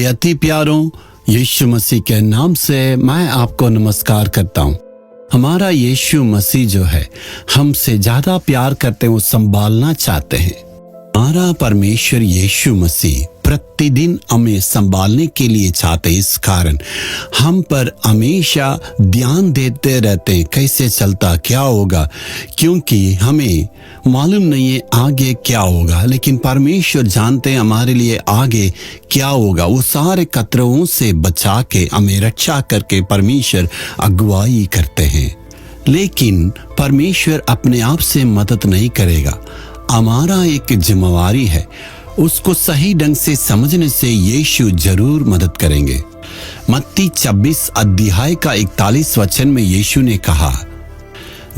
अति प्यारों, यीशु मसीह के नाम से मैं आपको नमस्कार करता हूँ। हमारा यीशु मसीह जो है हमसे ज्यादा प्यार करते हैं, वो संभालना चाहते हैं। हमारा परमेश्वर यीशु मसीह प्रतिदिन हमें संभालने के लिए चाहते हैं। इस कारण हम पर हमेशा ध्यान देते रहते हैं, कैसे चलता क्या होगा, क्योंकि हमें मालूम नहीं है आगे क्या होगा, लेकिन परमेश्वर जानते हैं हमारे लिए आगे क्या होगा। वो सारे खतरों से बचा के हमें रक्षा करके परमेश्वर अगुवाई करते हैं। लेकिन परमेश्वर अपने आप से मदद नहीं करेगा। हमारा एक जिम्मेवारी है, उसको सही ढंग से समझने से यीशु जरूर मदद करेंगे। मत्ती 26 अध्याय का 41 वचन में यीशु ने कहा,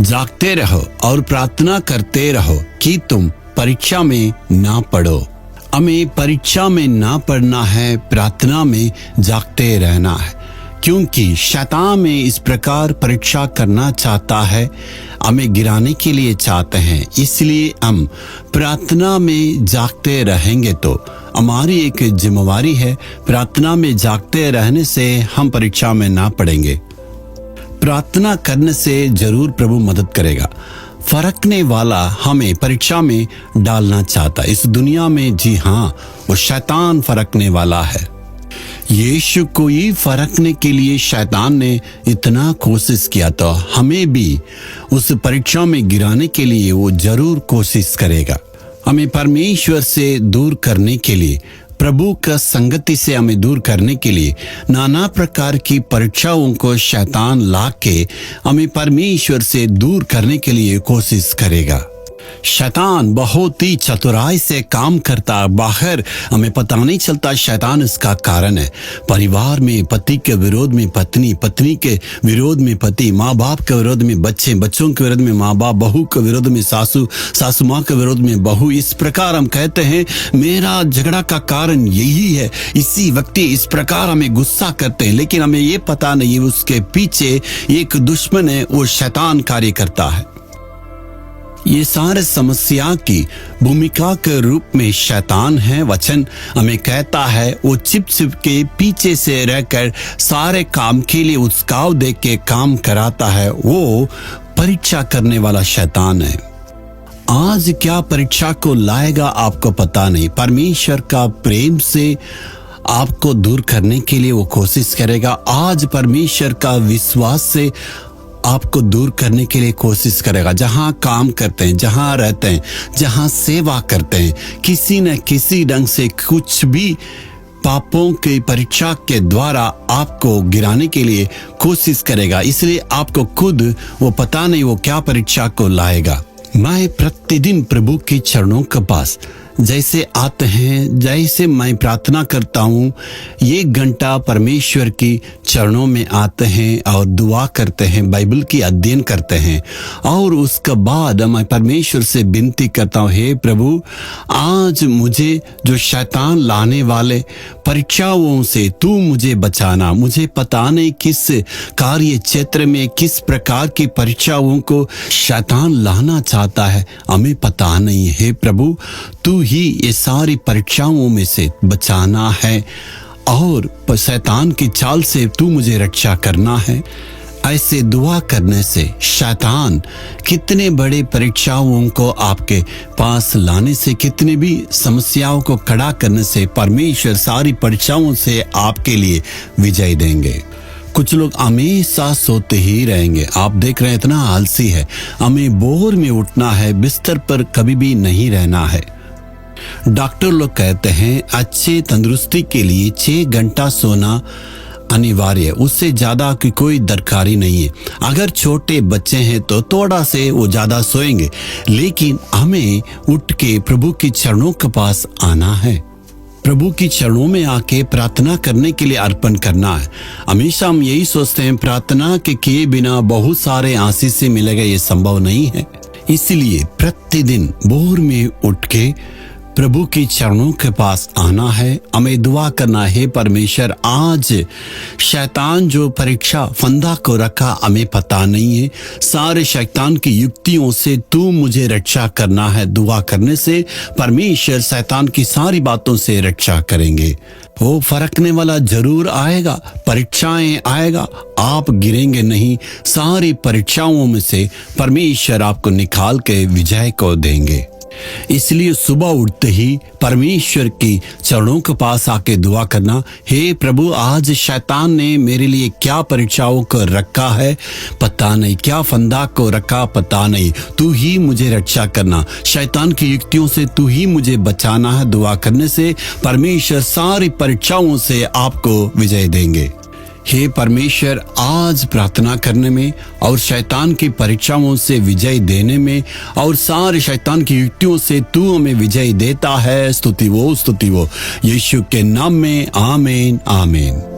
जागते रहो और प्रार्थना करते रहो कि तुम परीक्षा में ना पड़ो। हमें परीक्षा में ना पड़ना है, प्रार्थना में जागते रहना है, क्योंकि शैतान में इस प्रकार परीक्षा करना चाहता है, हमें गिराने के लिए चाहते हैं। इसलिए हम प्रार्थना में जागते रहेंगे तो हमारी एक जिम्मेवारी है, प्रार्थना में जागते रहने से हम परीक्षा में ना पड़ेंगे। प्रार्थना करने से जरूर प्रभु मदद करेगा। फरकने वाला हमें परीक्षा में डालना चाहता है इस दुनिया में। जी हाँ, वो शैतान फरकने वाला है। यीशु को ही फरकने के लिए शैतान ने इतना कोशिश किया, तो हमें भी उस परीक्षा में गिराने के लिए वो जरूर कोशिश करेगा। हमें परमेश्वर से दूर करने के लिए, प्रभु का संगति से हमें दूर करने के लिए नाना प्रकार की परीक्षाओं को शैतान ला के हमें परमेश्वर से दूर करने के लिए कोशिश करेगा। शैतान बहुत ही चतुराई से काम करता, बाहर हमें पता नहीं चलता शैतान इसका कारण है। परिवार में पति के विरोध में पत्नी, पत्नी के विरोध में पति, माँ बाप के विरोध में बच्चे, बच्चों के विरोध में माँ बाप, बहू के विरोध में सासू, सासू माँ के विरोध में बहू। इस प्रकार हम कहते हैं मेरा झगड़ा का कारण यही है, इसी व्यक्ति इस प्रकार हमें गुस्सा करते हैं, लेकिन हमें ये पता नहीं उसके पीछे एक दुश्मन है, वो शैतान कार्य करता है। ये सारे समस्या की भूमिका के रूप में शैतान है। वचन हमें कहता है वो छिप छिप के पीछे से रहकर सारे काम के लिए उत्साह दे के काम कराता है। वो परीक्षा करने वाला शैतान है। आज क्या परीक्षा को लाएगा आपको पता नहीं। परमेश्वर का प्रेम से आपको दूर करने के लिए वो कोशिश करेगा। आज परमेश्वर का विश्वास से आपको दूर करने के लिए कोशिश करेगा। जहां काम करते हैं, जहां रहते हैं, जहां सेवा करते हैं, किसी न किसी ढंग से कुछ भी पापों की परीक्षा के द्वारा आपको गिराने के लिए कोशिश करेगा। इसलिए आपको खुद वो पता नहीं वो क्या परीक्षा को लाएगा। मैं प्रतिदिन प्रभु के चरणों के पास जैसे आते हैं, जैसे मैं प्रार्थना करता हूँ, 1 घंटा परमेश्वर की चरणों में आते हैं और दुआ करते हैं, बाइबल की अध्ययन करते हैं, और उसके बाद मैं परमेश्वर से विनती करता हूँ, हे प्रभु, आज मुझे जो शैतान लाने वाले परीक्षाओं से तू मुझे बचाना। मुझे पता नहीं किस कार्य क्षेत्र में किस प्रकार की परीक्षाओं को शैतान लाना चाहता है, हमें पता नहीं है। हे प्रभु, तू ही ये सारी परीक्षाओं में से बचाना है और शैतान की चाल से तू मुझे रक्षा करना है। ऐसे दुआ करने से शैतान कितने बड़े परीक्षाओं को आपके पास लाने से, कितने भी समस्याओं को खड़ा करने से परमेश्वर सारी परीक्षाओं से आपके लिए विजय देंगे। कुछ लोग हमेशा सोते ही रहेंगे। आप देख रहे हैं इतना आलसी है, हमें भोर में उठना है, बिस्तर पर कभी भी नहीं रहना है। डॉक्टर लोग कहते हैं अच्छे तंदुरुस्ती के लिए 6 घंटा सोना अनिवार्य है, उससे ज्यादा की कोई दरकारी नहीं है। अगर छोटे बच्चे हैं तो थोड़ा से वो ज्यादा सोएंगे, लेकिन हमें उठ के प्रभु के चरणों के पास आना है, प्रभु की चरणों में आके प्रार्थना करने के लिए अर्पण करना है। हमेशा हम यही सोचते हैं प्रार्थना के किए बिना बहुत सारे आशीष से मिलेगा, ये संभव नहीं है। इसलिए प्रतिदिन भोर में उठ के प्रभु की चरणों के पास आना है, हमें दुआ करना है। परमेश्वर, आज शैतान जो परीक्षा फंदा को रखा हमें पता नहीं है, सारे शैतान की युक्तियों से तू मुझे रक्षा करना है। दुआ करने से परमेश्वर शैतान की सारी बातों से रक्षा करेंगे। वो फरकने वाला जरूर आएगा, परीक्षाएं आएगा, आप गिरेंगे नहीं। सारी परीक्षाओं में से परमेश्वर आपको निकाल के विजय को देंगे। इसलिए सुबह उठते ही परमेश्वर की चरणों के पास आके दुआ करना, हे प्रभु, आज शैतान ने मेरे लिए क्या परीक्षाओं को रखा है पता नहीं, क्या फंदा को रखा पता नहीं, तू ही मुझे रक्षा करना। शैतान की युक्तियों से तू ही मुझे बचाना है। दुआ करने से परमेश्वर सारी परीक्षाओं से आपको विजय देंगे। हे परमेश्वर, आज प्रार्थना करने में और शैतान की परीक्षाओं से विजय देने में और सारे शैतान की युक्तियों से तू हमें विजय देता है। स्तुति वो यीशु के नाम में, आमीन आमीन।